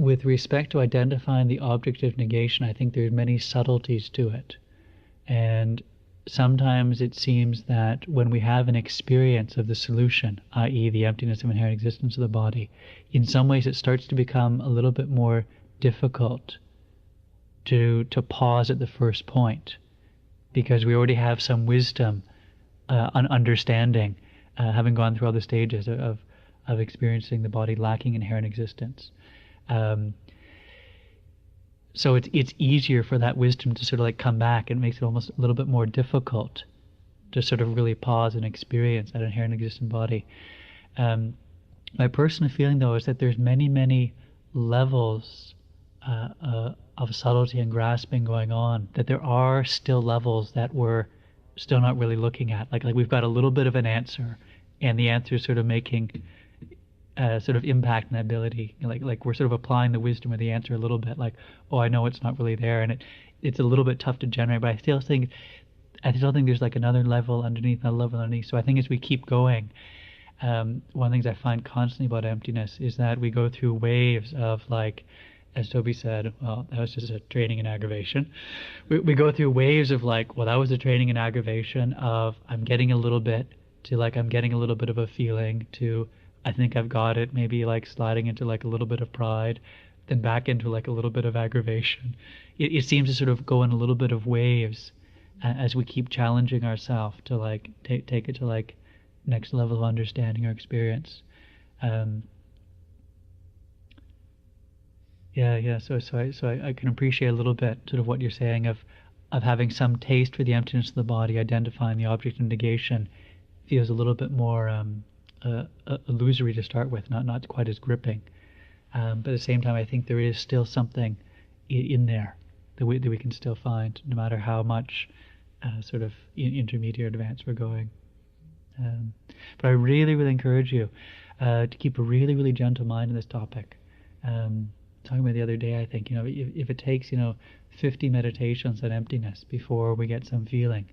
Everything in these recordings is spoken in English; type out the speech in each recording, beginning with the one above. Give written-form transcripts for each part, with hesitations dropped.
with respect to identifying the object of negation, I think there's many subtleties to it. And sometimes it seems that when we have an experience of the solution, i.e. the emptiness of inherent existence of the body, in some ways it starts to become a little bit more difficult to pause at the first point, because we already have some wisdom, understanding, having gone through all the stages of experiencing the body lacking inherent existence. So it's easier for that wisdom to sort of like come back, and it makes it almost a little bit more difficult to sort of really pause and experience that inherent existent body. My personal feeling, though, is that there's many levels of subtlety and grasping going on, that there are still levels that we're still not really looking at. Like we've got a little bit of an answer, and the answer is sort of making sort of impact and ability. Like we're sort of applying the wisdom of the answer a little bit. Like, oh, I know it's not really there, and it's a little bit tough to generate. But I still think there's like another level underneath, another level underneath. So I think as we keep going, one of the things I find constantly about emptiness is that we go through waves of, like, as Toby said, well, that was just a training in aggravation. We go through waves of, like, well, that was a training in aggravation, of I'm getting a little bit, to like I'm getting a little bit of a feeling, to I think I've got it, maybe like sliding into like a little bit of pride, then back into like a little bit of aggravation. It seems to sort of go in a little bit of waves as we keep challenging ourselves to like take it to like next level of understanding or experience. So I can appreciate a little bit sort of what you're saying of having some taste for the emptiness of the body, identifying the object of negation feels a little bit more illusory to start with, not quite as gripping. But at the same time, I think there is still something in there that we can still find, no matter how much sort of intermediate advance we're going. But I really encourage you to keep a really gentle mind in this topic. Talking about the other day, I think, if it takes 50 meditations on emptiness before we get some feeling,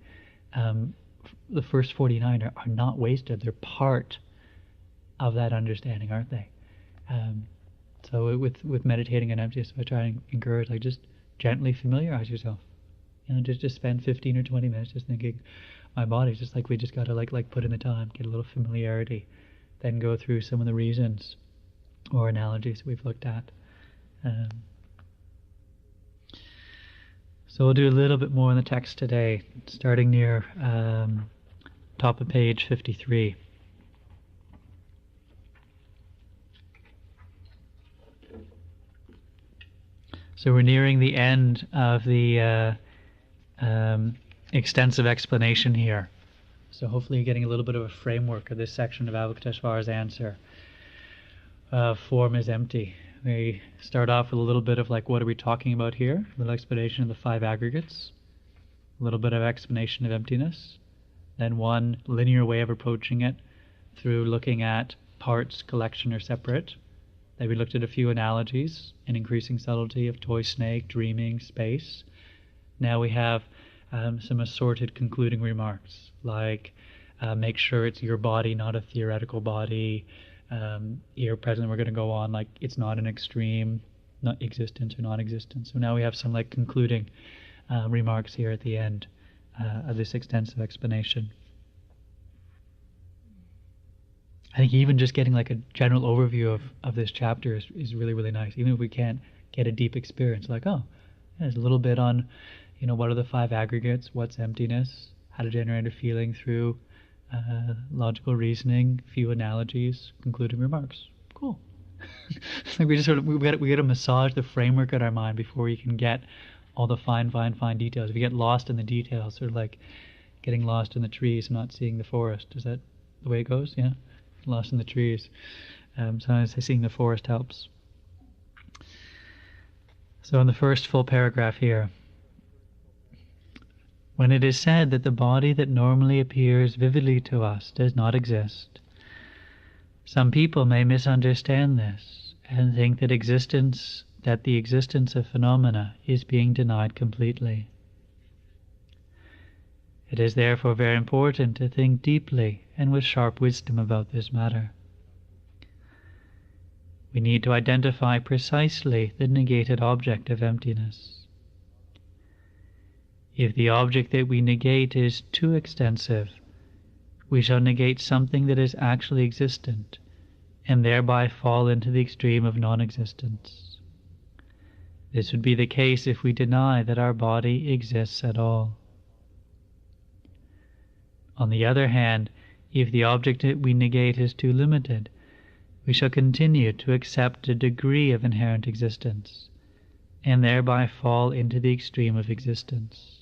the first 49 are not wasted. They're part of that understanding, aren't they? So with meditating on emptiness, I try and encourage, like, just gently familiarize yourself. Just spend 15 or 20 minutes just thinking, my body's just like, we just got to like put in the time, get a little familiarity, then go through some of the reasons or analogies that we've looked at. So we'll do a little bit more in the text today, starting near top of page 53. So we're nearing the end of the extensive explanation here. So hopefully you're getting a little bit of a framework of this section of Avalokiteshvara's answer. Form is empty. We start off with a little bit of like, what are we talking about here? A little explanation of the 5 aggregates, a little bit of explanation of emptiness, then one linear way of approaching it through looking at parts, collection, or separate. Then we looked at a few analogies, an increasing subtlety of toy snake, dreaming, space. Now we have some assorted concluding remarks, like make sure it's your body, not a theoretical body. Here, presently, we're going to go on like it's not an extreme, not existence or non-existence. So now we have some like concluding remarks here at the end of this extensive explanation. I think even just getting like a general overview of this chapter is really nice, even if we can't get a deep experience. Like, oh, there's a little bit on, what are the 5 aggregates, what's emptiness, how to generate a feeling through logical reasoning, few analogies, concluding remarks. Cool. It's like we got to massage the framework in our mind before we can get all the fine details. If you get lost in the details, sort of like getting lost in the trees and not seeing the forest. Is that the way it goes? Yeah. Lost in the trees. Sometimes seeing the forest helps. So in the first full paragraph here, when it is said that the body that normally appears vividly to us does not exist, some people may misunderstand this and think that the existence of phenomena is being denied completely. It is therefore very important to think deeply and with sharp wisdom about this matter. We need to identify precisely the negated object of emptiness. If the object that we negate is too extensive, we shall negate something that is actually existent, and thereby fall into the extreme of non-existence. This would be the case if we deny that our body exists at all. On the other hand, if the object that we negate is too limited, we shall continue to accept a degree of inherent existence, and thereby fall into the extreme of existence.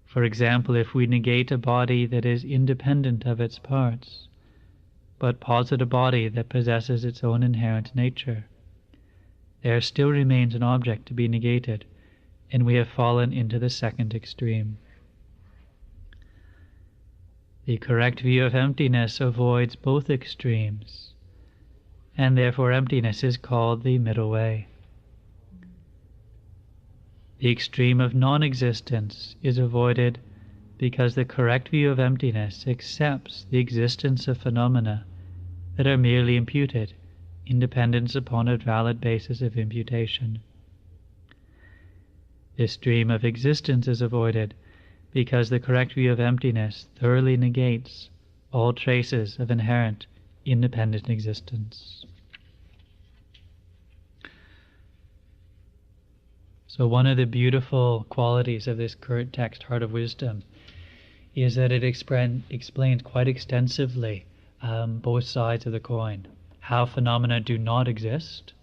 For example, if we negate a body that is independent of its parts, but posit a body that possesses its own inherent nature, there still remains an object to be negated, and we have fallen into the second extreme. The correct view of emptiness avoids both extremes, and therefore emptiness is called the middle way. The extreme of non-existence is avoided because the correct view of emptiness accepts the existence of phenomena that are merely imputed, in dependence upon a valid basis of imputation. The stream of existence is avoided because the correct view of emptiness thoroughly negates all traces of inherent, independent existence. So one of the beautiful qualities of this current text, Heart of Wisdom, is that it explains quite extensively both sides of the coin. How phenomena do not exist,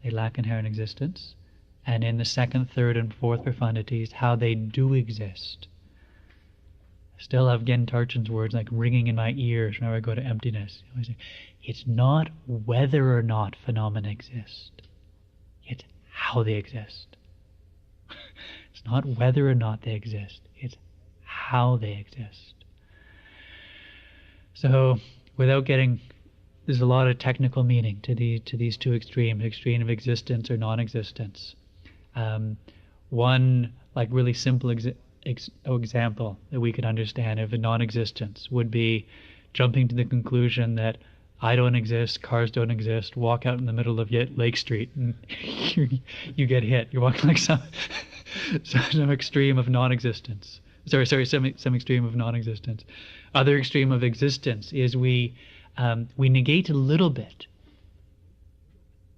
they lack inherent existence, and in the second, third, and fourth profundities, how they do exist. I still have Gen Tarchin's words like ringing in my ears whenever I go to emptiness. I always say, it's not whether or not phenomena exist, it's how they exist. It's not whether or not they exist, it's how they exist. So, without getting, there's a lot of technical meaning to these two extremes, extreme of existence or non-existence. One like really simple example that we could understand of a non-existence would be jumping to the conclusion that I don't exist, cars don't exist, walk out in the middle of Lake Street and you get hit. You're walking like some extreme of non-existence. Some extreme of non-existence. Other extreme of existence is we negate a little bit.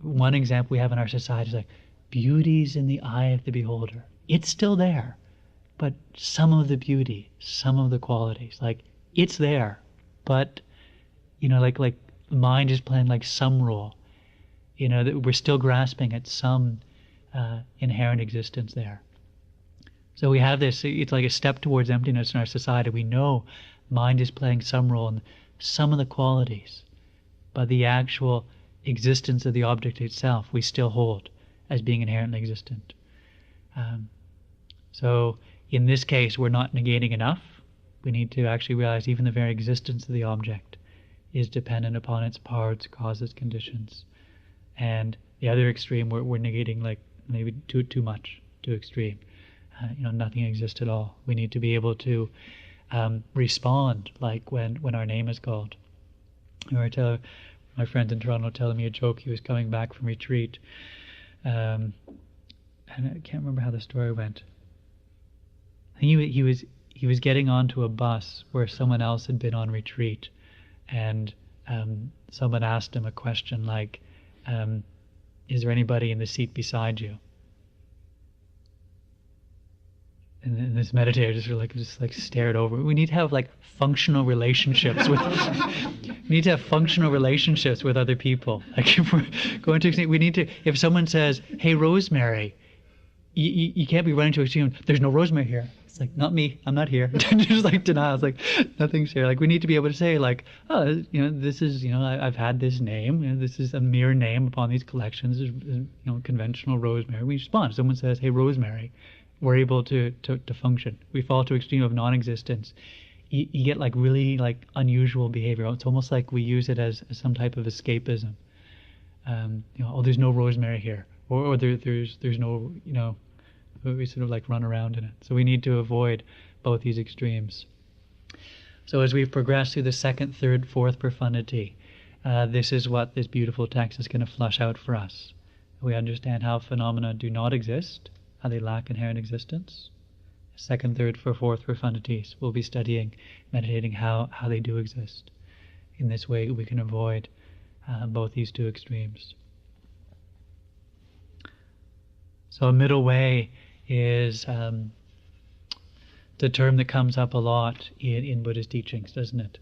One example we have in our society is like, beauty's in the eye of the beholder. It's still there, but some of the beauty, some of the qualities, like it's there, but like mind is playing like some role. That we're still grasping at some inherent existence there. So we have this, it's like a step towards emptiness in our society. We know mind is playing some role in some of the qualities, but the actual existence of the object itself we still hold as being inherently existent. So in this case, we're not negating enough. We need to actually realize even the very existence of the object is dependent upon its parts, causes, conditions. And the other extreme, we're negating like maybe too much, too extreme. Nothing exists at all. We need to be able to respond like when our name is called. My friend in Toronto telling me a joke. He was coming back from retreat, and I can't remember how the story went. I think he was getting onto a bus where someone else had been on retreat, and someone asked him a question like, "Is there anybody in the seat beside you?" And this meditator just stared over. We need to have like functional relationships with. We need to have functional relationships with other people. Like if we're going to, we need to. If someone says, "Hey, Rosemary," you can't be running to extreme. There's no Rosemary here. It's like, not me. I'm not here. Just like denial. It's like nothing's here. Like we need to be able to say like, oh, this is, I've had this name. This is a mere name upon these collections. Conventional Rosemary. We respond. If someone says, "Hey, Rosemary," we're able to function. We fall to extreme of non-existence. You get like really like unusual behavior. It's almost like we use it as some type of escapism. There's no Rosemary here, or there's no, we sort of like run around in it. So we need to avoid both these extremes. So as we progress through the second, third, fourth profundity, this is what this beautiful text is going to flush out for us. We understand how phenomena do not exist, how they lack inherent existence. Second, third, fourth profundities, we'll be studying, meditating how they do exist. In this way, we can avoid both these two extremes. So a middle way is the term that comes up a lot in Buddhist teachings, doesn't it?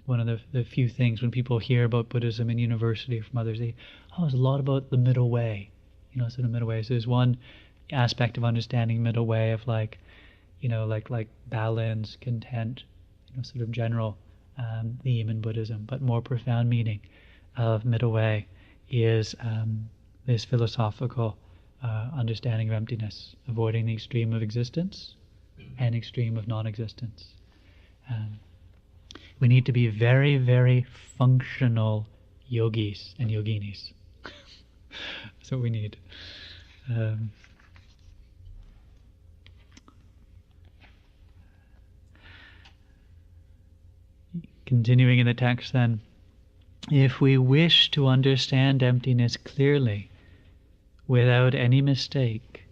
One of the few things when people hear about Buddhism in university from others, there's a lot about the middle way, sort of middle way. So there's one aspect of understanding middle way of like balance, content, sort of general theme in Buddhism, but more profound meaning of middle way is this philosophical understanding of emptiness, avoiding the extreme of existence and extreme of non-existence. We need to be very, very functional yogis and yoginis. That's what we need. Continuing in the text then, if we wish to understand emptiness clearly, without any mistake,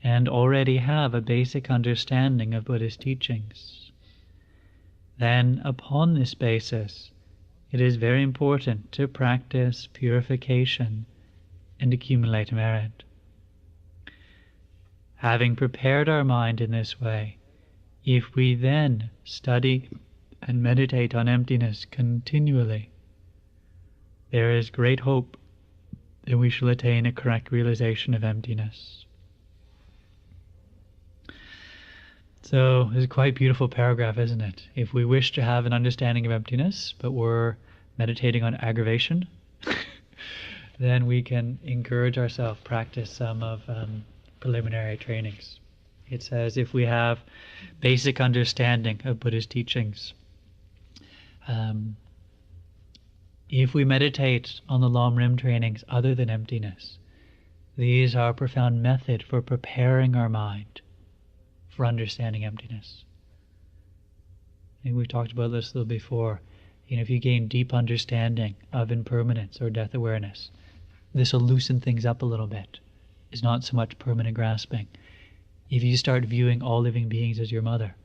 and already have a basic understanding of Buddhist teachings, then upon this basis, it is very important to practice purification and accumulate merit. Having prepared our mind in this way, if we then study and meditate on emptiness continually, there is great hope that we shall attain a correct realization of emptiness. So it's a quite beautiful paragraph, isn't it? If we wish to have an understanding of emptiness, but we're meditating on aggravation, then we can encourage ourselves, practice some of preliminary trainings. It says if we have basic understanding of Buddhist teachings, if we meditate on the Lam Rim trainings other than emptiness, these are a profound method for preparing our mind for understanding emptiness. I think we've talked about this a little before. If you gain deep understanding of impermanence or death awareness, this will loosen things up a little bit. It's not so much permanent grasping. If you start viewing all living beings as your mother,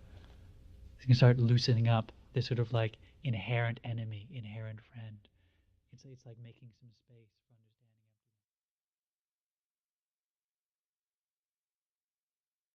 you can start loosening up this sort of like inherent enemy, inherent friend. It's like making some space.